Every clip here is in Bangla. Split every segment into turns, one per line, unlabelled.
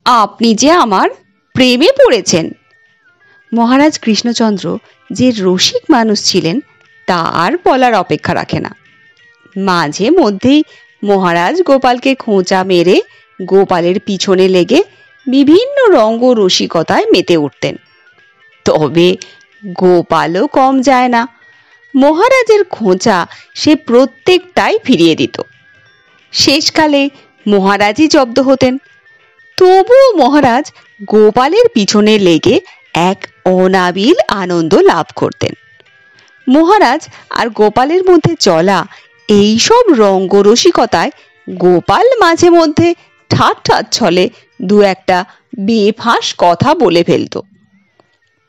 আপনি যে আমার প্রেমে পড়েছেন। মহারাজ কৃষ্ণচন্দ্র যে রসিক মানুষ ছিলেন তা আর বলার অপেক্ষা রাখে না। মাঝে মধ্যেই মহারাজ গোপালকে খোঁচা মেরে গোপালের পিছনে লেগে বিভিন্ন রঙ্গ রসিকতায় মেতে উঠতেন। তবে গোপালও কম যায় না, মহারাজের খোঁচা সে প্রত্যেকটাই ফিরিয়ে দিত। শেষকালে মহারাজই জব্দ হতেন, তবুও মহারাজ গোপালের পিছনে লেগে এক অনাবিল আনন্দ লাভ করতেন। মহারাজ আর গোপালের মধ্যে চলা এইসব রঙ্গরসিকতায় গোপাল মাঝে মধ্যে ঠাট্টার ছলে দু একটা বেফাঁস কথা বলে ফেলত।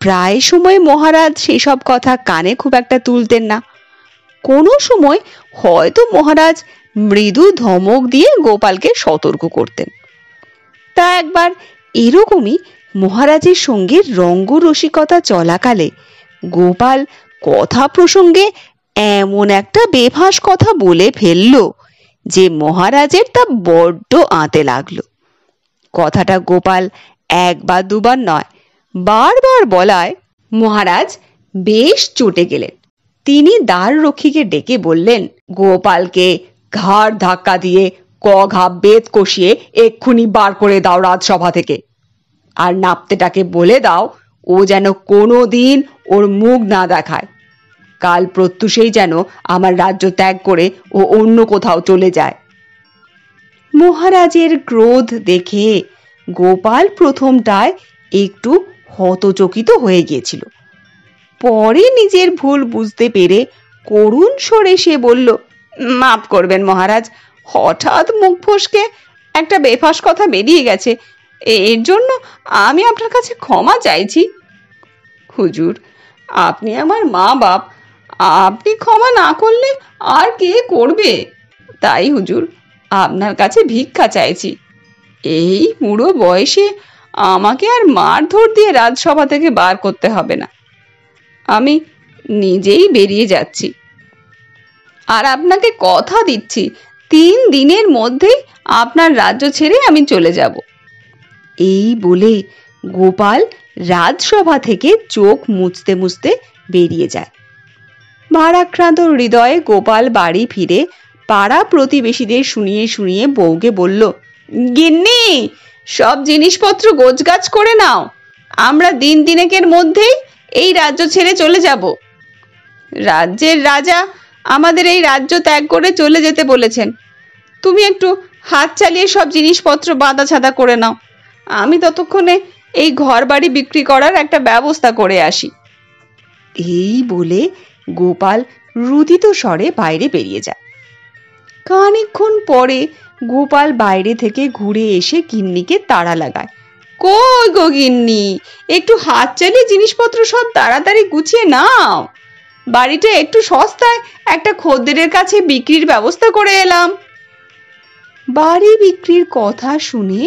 প্রায় সময় মহারাজ সেসব কথা কানে খুব একটা তুলতেন না। কোনো সময় হয়তো মহারাজ মৃদু ধমক দিয়ে গোপালকে সতর্ক করতেন। তা একবার এরকমই মহারাজের সঙ্গে রঙ্গরসিকতা চলাকালে গোপাল কথা প্রসঙ্গে এমন একটা বেফাঁস কথা বলে ফেলল যে মহারাজের তা বড্ড আঁতে লাগলো। কথাটা গোপাল একবার দুবার নয়, বারবার বলায় মহারাজ বেশ চটে গেলেন। তিনি দ্বাররক্ষীকে ডেকে বললেন, গোপালকে ঘাড় ধাক্কা দিয়ে ঘা বেত কষিয়ে এক্ষুনি বার করে দাও রাজসভা থেকে। আর নাপতেটাকে বলে দাও ও যেন কোনো দিন ওর মুখ না দেখায়। কাল প্রত্যুষেই যেন আমার রাজ্য ত্যাগ করে ও অন্য কোথাও চলে যায়। মহারাজের ক্রোধ দেখে গোপাল প্রথমটায় একটু হতচকিত হয়ে গিয়েছিল। পরে নিজের ভুল বুঝতে পেরে করুণ স্বরে সে বলল, মাফ করবেন মহারাজ, হঠাৎ মুখ ফসকে একটা বেফাঁস কথা বেরিয়ে গেছে, এর জন্য আমি আপনার কাছে ক্ষমা চাইছি। হুজুর, আপনি আমার মা বাপ, আপনি ক্ষমা না করলে আর কে করবে? তাই হুজুর আপনার কাছে ভিক্ষা চাইছি। এই বুড়ো বয়সে আমাকে আর মারধর দিয়ে রাজসভা থেকে বার করতে হবে না। আমি নিজেই বেরিয়ে যাচ্ছি, আর আপনাকে কথা দিচ্ছি 3 দিনের মধ্যেই আপনার রাজ্য ছেড়ে আমি চলে যাব। এই বলে গোপাল রাজসভা থেকে চোখ মুছতে মুছতে বেরিয়ে যায়। ভারাক্রান্ত হৃদয়ে গোপাল বাড়ি ফিরে পাড়া প্রতিবেশীদের শুনিয়ে শুনিয়ে বউকে বলল, গিন্নি, সব জিনিসপত্র গোছগাছ করে নাও, আমরা দিন দিনেকের মধ্যেই এই রাজ্য ছেড়ে চলে যাব। রাজ্যের রাজা আমাদের এই রাজ্য ত্যাগ করে চলে যেতে বলেছেন। তুমি একটু হাত চালিয়ে সব জিনিসপত্র বাঁধা ছাদা করে নাও, আমি ততক্ষণে এই ঘর বাড়ি বিক্রি করার একটা ব্যবস্থা করে আসি। এই বলে গোপাল রুদিত স্বরে বাইরে বেরিয়ে যায়। খানিকক্ষণ পরে গোপাল বাইরে থেকে ঘুরে এসে গিন্নিকে তাড়া লাগায়, কই গো গিন্নি, একটু হাত চালিয়ে জিনিসপত্র সব তাড়াতাড়ি গুছিয়ে নাও, বাড়িটা একটু সস্তায় একটা খদ্দেরের কাছে বিক্রির ব্যবস্থা করে এলাম। বাড়ি বিক্রির কথা শুনে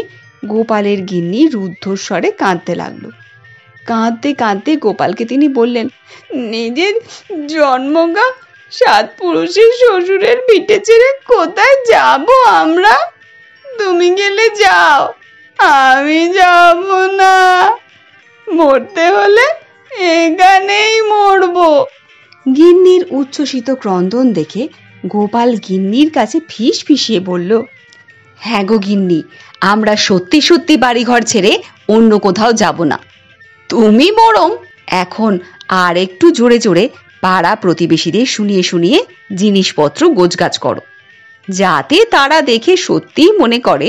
গোপালের গিন্নি রুদ্ধস্বরে কাঁদতে লাগলো। কাঁদতে কাঁদতে গোপালকে তিনি বললেন, নিজের জন্মগা 7 পুরুষের শ্বশুরের ভিটে ছেড়ে কোথায় যাব আমরা? তুমি গেলে যাও, আমি যাব না। মরতে হলে এখানেই মরবো। গিন্নির উচ্ছ্বসিত ক্রন্দন দেখে গোপাল গিন্নির কাছে ফিস ফিসিয়ে বলল, হ্যাঁ গো গিন্নি, আমরা সত্যি সত্যি বাড়িঘর ছেড়ে অন্য কোথাও যাব না। তুমি বরং এখন আর একটু জোরে জোরে পাড়া প্রতিবেশীদের শুনিয়ে শুনিয়ে জিনিসপত্র গোছগাছ করো, যাতে তারা দেখে সত্যিই মনে করে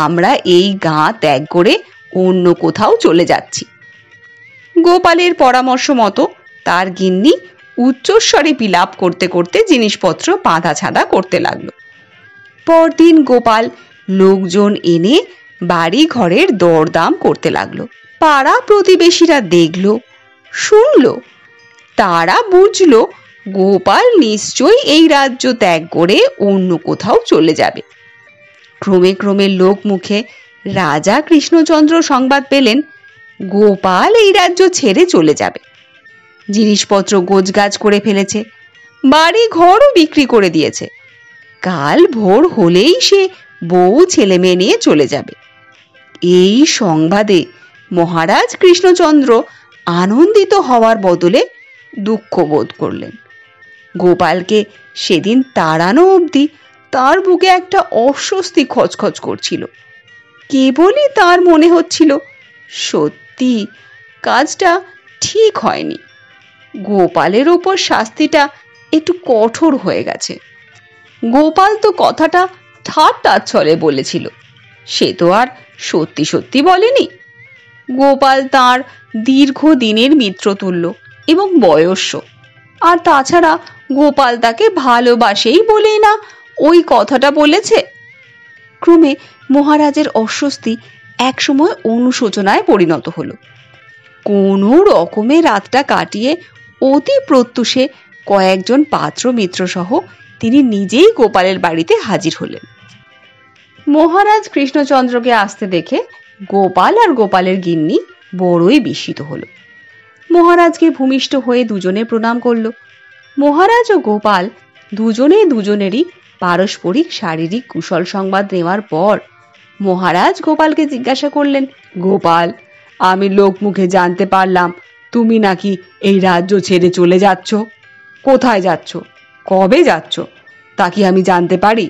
আমরা এই গাঁ ত্যাগ করে অন্য কোথাও চলে যাচ্ছি। গোপালের পরামর্শ মতো তার গিন্নি উচ্চস্বরে বিলাপ করতে করতে জিনিসপত্র বাঁধা ছাঁদা করতে লাগলো। পরদিন গোপাল লোকজন এনে বাড়ি ঘরের দরদাম করতে লাগলো। পাড়া প্রতিবেশীরা দেখলো, শুনলো, তারা বুঝলো গোপাল নিশ্চয়ই এই রাজ্য ত্যাগ করে অন্য কোথাও চলে যাবে। ক্রমে ক্রমে লোক মুখে রাজা কৃষ্ণচন্দ্র সংবাদ পেলেন গোপাল এই রাজ্য ছেড়ে চলে যাবে। জিনিসপত্র গোছগাছ করে ফেলেছে, বাড়ি ঘরও বিক্রি করে দিয়েছে। কাল ভোর হলেই সে বউ ছেলে মেয়ে নিয়ে চলে যাবে। এই সংবাদে মহারাজ কৃষ্ণচন্দ্র আনন্দিত হওয়ার বদলে দুঃখ বোধ করলেন। গোপালকে সেদিন তাড়ানো অবধি তার বুকে একটা অস্বস্তি খচখচ করছিল। কেবলই তার মনে হচ্ছিল সত্যি কাজটা ঠিক হয়নি। গোপালের ওপর শাস্তিটা একটু কঠোর হয়ে গেছে। গোপাল তো কথাটা ঠাট্টার ছলে বলেছিল, সে তো আর সত্যি সত্যি বলেনি। গোপাল তার দীর্ঘদিনের মিত্রতুল্য এবং বয়স্য, আর তাছাড়া গোপাল তাকে ভালোবাসেই বলেই না ওই কথাটা বলেছে। ক্রমে মহারাজের অস্বস্তি একসময় অনুশোচনায় পরিণত হলো। কোনো রকমে রাতটা কাটিয়ে অতি প্রত্যুষে কয়েকজন পাত্র মিত্র সহ তিনি নিজেই গোপালের বাড়িতে হাজির হলেন। মহারাজ কৃষ্ণচন্দ্রকে আসতে দেখে গোপাল আর গোপালের গিন্নি বড়ই বিস্মিত হলো। মহারাজকে ভূমিষ্ঠ হয়ে দুজনে প্রণাম করল। মহারাজ ও গোপাল দুজনে দুজনেরই পারস্পরিক শারীরিক কুশল সংবাদ নেওয়ার পর মহারাজ গোপালকে জিজ্ঞাসা করলেন, গোপাল, আমি লোকমুখে জানতে পারলাম তুমি নাকি এই রাজ্য ছেড়ে চলে যাচ্ছ। কোথায় যাচ্ছ, কবে যাচ্ছ, তা কি আমি জানতে পারি?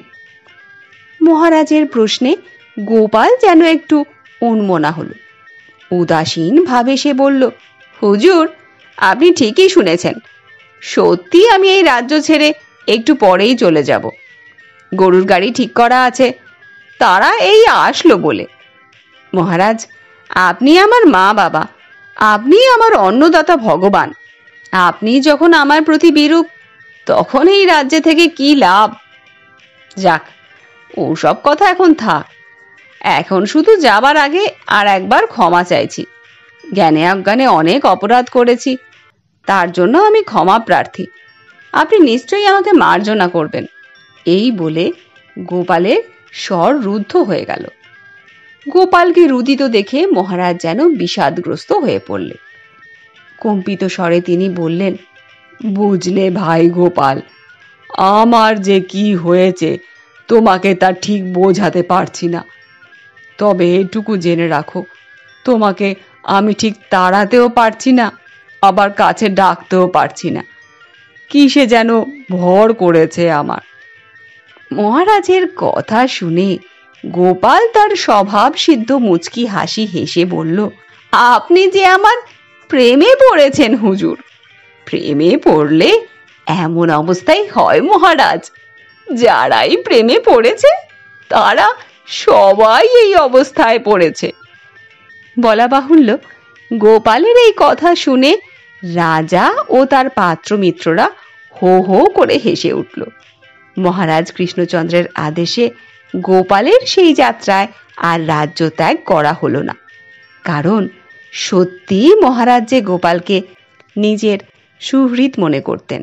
মহারাজের প্রশ্নে গোপাল যেন একটু উন্মনা হলো। উদাসীন ভাবে সে বলল, হুজুর, আপনি ঠিকই শুনেছেন। সত্যি আমি এই রাজ্য ছেড়ে একটু পরেই চলে যাব। গরুর গাড়ি ঠিক করা আছে, তারা এই আসলো বলে। মহারাজ, আপনি আমার মা বাবা, আপনি আমার অন্নদাতা ভগবান। আপনি যখন আমার প্রতি বিরূপ, তখন এই রাজ্যে থেকে কি লাভ? যাক, ওসব কথা এখন থাক। এখন শুধু যাবার আগে আর একবার ক্ষমা চাইছি। জ্ঞানে অজ্ঞানে অনেক অপরাধ করেছি, তার জন্য আমি ক্ষমা প্রার্থী। আপনি নিশ্চয়ই আমাকে মার্জনা করবেন। এই বলে গোপালের স্বর রুদ্ধ হয়ে গেল। গোপালকে রুদিত দেখে মহারাজ যেন বিষাদগ্রস্ত হয়ে পড়লেন। কম্পিত স্বরে তিনি বললেন, বুঝলে ভাই গোপাল, আমার যে কি হয়েছে তোমাকে তা ঠিক বোঝাতে পারছি না। তবে এটুকু জেনে রাখো, তোমাকে আমি ঠিক তাড়াতেও পারছি না, আবার কাছে ডাকতেও পারছি না। কিসে যেন ভর করেছে আমার। মহারাজের কথা শুনে গোপাল তার স্বভাব সিদ্ধ মুচকি হাসি হেসে বলল, আপনি যে আমার প্রেমে পড়েছেন হুজুর। প্রেমে পড়লে এমন অবস্থাই হয় মহারাজ। যারাই প্রেমে পড়েছে তারা সবাই এই অবস্থায় পড়েছে। বলা বাহুল্য, গোপালের এই কথা শুনে রাজা ও তার পাত্র মিত্ররা হো হো করে হেসে উঠল। মহারাজ কৃষ্ণচন্দ্রের আদেশে গোপালের সেই যাত্রায় আর রাজ্য ত্যাগ করা হলো না। কারণ সত্যি মহারাজ যে গোপালকে নিজের সুহৃদ মনে করতেন।